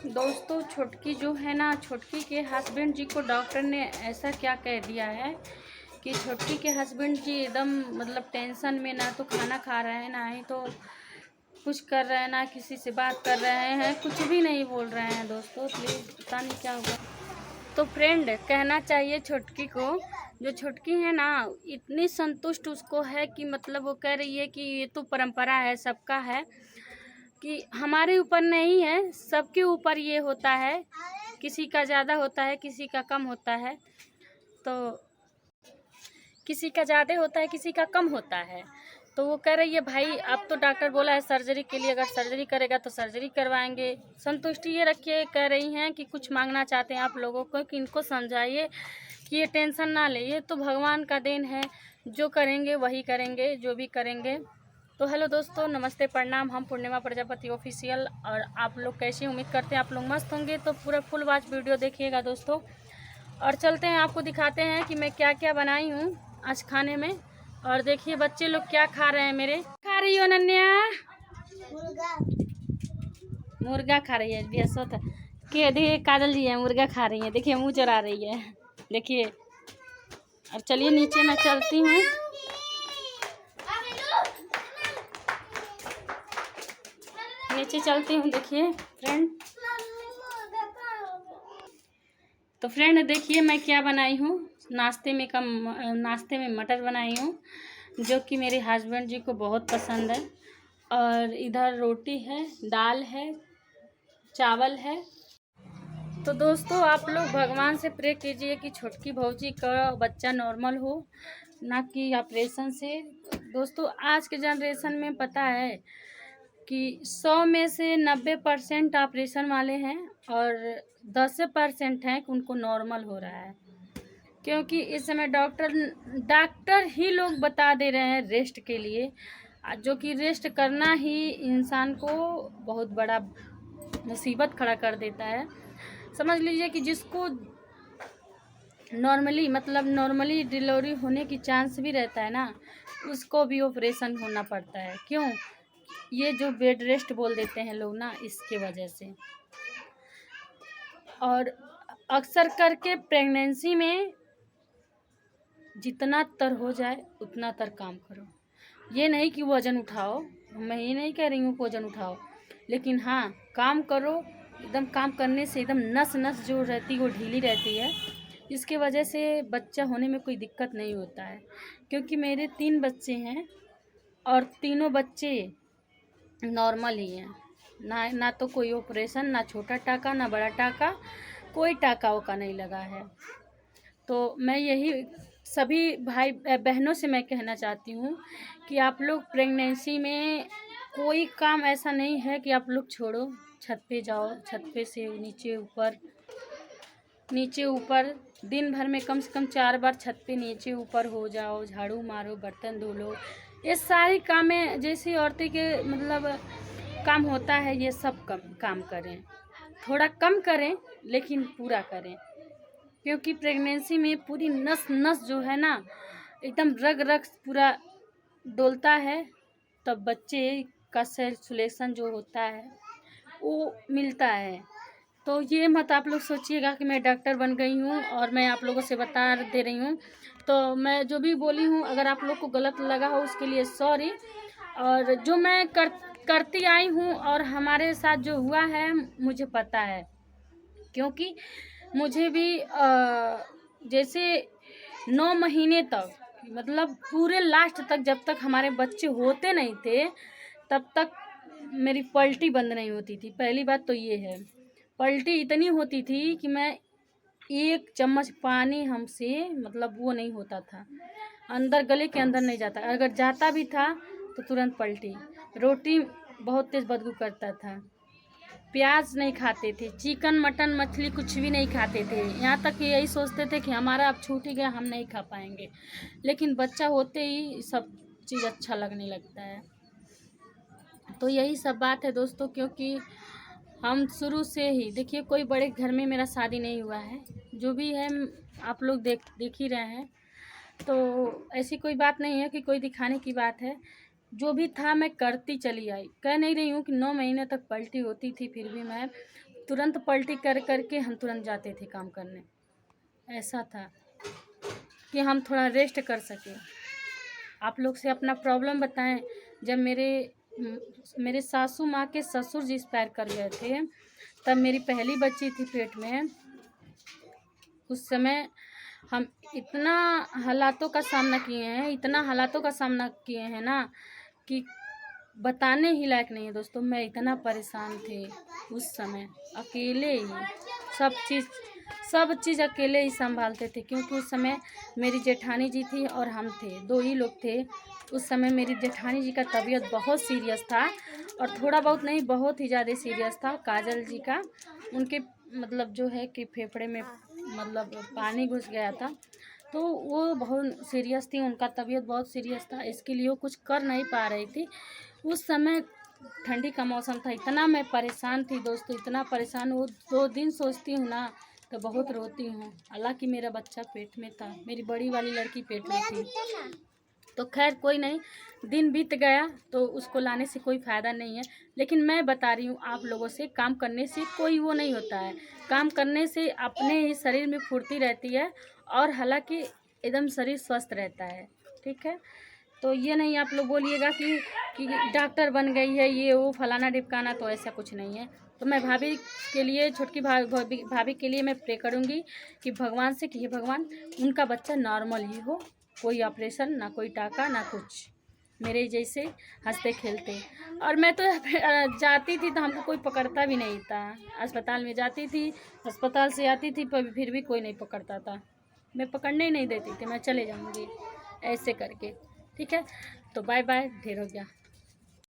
दोस्तों छोटकी जो है ना, छोटकी के हस्बैंड जी को डॉक्टर ने ऐसा क्या कह दिया है कि छोटकी के हस्बैंड जी एकदम मतलब टेंशन में, ना तो खाना खा रहे हैं, ना ही तो कुछ कर रहे हैं, ना किसी से बात कर रहे हैं, कुछ भी नहीं बोल रहे हैं। दोस्तों प्लीज़, पता नहीं क्या हुआ। तो फ्रेंड, कहना चाहिए छोटकी को, जो छोटकी है ना इतनी संतुष्ट उसको है कि मतलब वो कह रही है कि ये तो परंपरा है, सबका है, कि हमारे ऊपर नहीं है, सबके ऊपर ये होता है। किसी का ज़्यादा होता है, किसी का कम होता है, तो किसी का ज़्यादा होता है, किसी का कम होता है। तो वो कह रही है भाई अब तो डॉक्टर बोला है सर्जरी के लिए, अगर सर्जरी करेगा तो सर्जरी करवाएंगे। संतुष्टि ये रखिए, कह रही हैं कि कुछ मांगना चाहते हैं आप लोगों को कि इनको समझाइए कि ये टेंशन ना ले, ये तो भगवान का देन है, जो करेंगे वही करेंगे, जो भी करेंगे। तो हेलो दोस्तों, नमस्ते, प्रणाम। हम पूर्णिमा प्रजापति ऑफिशियल, और आप लोग कैसे, उम्मीद करते हैं आप लोग मस्त होंगे। तो पूरा फुल वॉच वीडियो देखिएगा दोस्तों, और चलते हैं आपको दिखाते हैं कि मैं क्या क्या बनाई हूँ आज खाने में। और देखिए बच्चे लोग क्या खा रहे हैं मेरे। खा रही हो अनन्या? मुर्गा खा रही है बेसत के। देखिए काजल जी है, मुर्गा खा रही है, देखिए मुँह चढ़ा रही है, देखिए। और चलिए नीचे मैं चलती हूँ, नीचे चलती हूँ। देखिए फ्रेंड, तो फ्रेंड देखिए मैं क्या बनाई हूँ। नाश्ते में मटर बनाई हूँ, जो कि मेरे हस्बैंड जी को बहुत पसंद है। और इधर रोटी है, दाल है, चावल है। तो दोस्तों आप लोग भगवान से प्रे कीजिए कि छोटकी भौजी का बच्चा नॉर्मल हो, ना कि ऑपरेशन से। दोस्तों आज के जनरेशन में पता है कि 100 में से 90% ऑपरेशन वाले हैं, और 10% हैं कि उनको नॉर्मल हो रहा है। क्योंकि इस समय डॉक्टर ही लोग बता दे रहे हैं रेस्ट के लिए, जो कि रेस्ट करना ही इंसान को बहुत बड़ा मुसीबत खड़ा कर देता है। समझ लीजिए कि जिसको नॉर्मली डिलीवरी होने की चांस भी रहता है ना, उसको भी ऑपरेशन होना पड़ता है। क्यों? ये जो बेड रेस्ट बोल देते हैं लोग ना, इसके वजह से। और अक्सर करके प्रेगनेंसी में जितना तर हो जाए उतना तर काम करो। ये नहीं कि वज़न उठाओ, मैं ये नहीं कह रही हूँ कि वज़न उठाओ, लेकिन हाँ काम करो। एकदम काम करने से एकदम नस नस जो रहती है वो ढीली रहती है, इसके वजह से बच्चा होने में कोई दिक्कत नहीं होता है। क्योंकि मेरे 3 बच्चे हैं, और तीनों बच्चे नॉर्मल ही हैं। ना तो कोई ऑपरेशन, ना छोटा टाका, ना बड़ा टाका, कोई टाका ओका नहीं लगा है। तो मैं यही सभी भाई बहनों से मैं कहना चाहती हूँ कि आप लोग प्रेगनेंसी में कोई काम ऐसा नहीं है कि आप लोग छोड़ो। छत पे जाओ, छत पे से नीचे ऊपर दिन भर में कम से कम 4 बार छत पे नीचे ऊपर हो जाओ, झाड़ू मारो, बर्तन धो लो। ये सारी कामें जैसी औरतें के मतलब काम होता है, ये सब काम करें। थोड़ा कम करें लेकिन पूरा करें। क्योंकि प्रेगनेंसी में पूरी नस नस जो है ना, एकदम रग रग पूरा डोलता है, तब बच्चे का सर्कुलेशन जो होता है वो मिलता है। तो ये मत आप लोग सोचिएगा कि मैं डॉक्टर बन गई हूँ और मैं आप लोगों से बता दे रही हूँ। तो मैं जो भी बोली हूँ, अगर आप लोग को गलत लगा हो उसके लिए सॉरी। और जो मैं करती आई हूँ और हमारे साथ जो हुआ है मुझे पता है। क्योंकि मुझे भी जैसे 9 महीने तक, मतलब पूरे लास्ट तक, जब तक हमारे बच्चे होते नहीं थे तब तक मेरी पलटी बंद नहीं होती थी। पहली बात तो ये है, पलटी इतनी होती थी कि मैं 1 चम्मच पानी हमसे मतलब वो नहीं होता था, अंदर गले के अंदर नहीं जाता, अगर जाता भी था तो तुरंत पलटी। रोटी बहुत तेज़ बदबू करता था, प्याज नहीं खाते थे, चिकन मटन मछली कुछ भी नहीं खाते थे। यहाँ तक कि यही सोचते थे कि हमारा अब छूट ही गया, हम नहीं खा पाएंगे। लेकिन बच्चा होते ही सब चीज़ अच्छा लगने लगता है। तो यही सब बात है दोस्तों। क्योंकि हम शुरू से ही देखिए, कोई बड़े घर में मेरा शादी नहीं हुआ है, जो भी है आप लोग देख ही रहे हैं। तो ऐसी कोई बात नहीं है कि कोई दिखाने की बात है। जो भी था मैं करती चली आई। कह नहीं रही हूँ कि 9 महीने तक पलटी होती थी, फिर भी मैं तुरंत पलटी कर करके हम तुरंत जाते थे काम करने। ऐसा था कि हम थोड़ा रेस्ट कर सकें। आप लोग से अपना प्रॉब्लम बताएं। जब मेरे सासू माँ के ससुर जी एक्सपायर कर गए थे, तब मेरी पहली बच्ची थी पेट में। उस समय हम इतना हालातों का सामना किए हैं, इतना हालातों का सामना किए हैं ना कि बताने ही लायक नहीं है दोस्तों। मैं इतना परेशान थी उस समय, अकेले ही सब चीज़ अकेले ही संभालते थे, क्योंकि उस समय मेरी जेठानी जी थी और हम थे, 2 ही लोग थे। उस समय मेरी जेठानी जी का तबीयत बहुत सीरियस था, और थोड़ा बहुत नहीं, बहुत ही ज़्यादा सीरियस था। काजल जी का, उनके मतलब जो है कि फेफड़े में मतलब पानी घुस गया था, तो वो बहुत सीरियस थी, उनका तबीयत बहुत सीरियस था। इसके लिए वो कुछ कर नहीं पा रही थी। उस समय ठंडी का मौसम था, इतना मैं परेशान थी दोस्तों, इतना परेशान। वो 2 दिन सोचती हूँ ना तो बहुत रोती हूँ। हालांकि मेरा बच्चा पेट में था, मेरी बड़ी वाली लड़की पेट में थी। तो खैर कोई नहीं, दिन बीत गया तो उसको लाने से कोई फ़ायदा नहीं है। लेकिन मैं बता रही हूँ आप लोगों से, काम करने से कोई वो नहीं होता है। काम करने से अपने ही शरीर में फुर्ती रहती है, और हालांकि एकदम शरीर स्वस्थ रहता है। ठीक है, तो ये नहीं आप लोग बोलिएगा कि डॉक्टर बन गई है, ये वो फलाना ढिपकाना, तो ऐसा कुछ नहीं है। तो मैं भाभी के लिए, छोटकी भाभी के लिए मैं प्रे करूँगी कि भगवान से कि हे भगवान, उनका बच्चा नॉर्मल ही हो, कोई ऑपरेशन ना, कोई टाका ना कुछ, मेरे जैसे हंसते खेलते। और मैं तो जाती थी तो हमको कोई पकड़ता भी नहीं था। अस्पताल में जाती थी, अस्पताल से आती थी, पर फिर भी कोई नहीं पकड़ता था। मैं पकड़ने ही नहीं देती थी, मैं चले जाऊँगी ऐसे करके। ठीक है, तो बाय बाय, ढेर हो गया।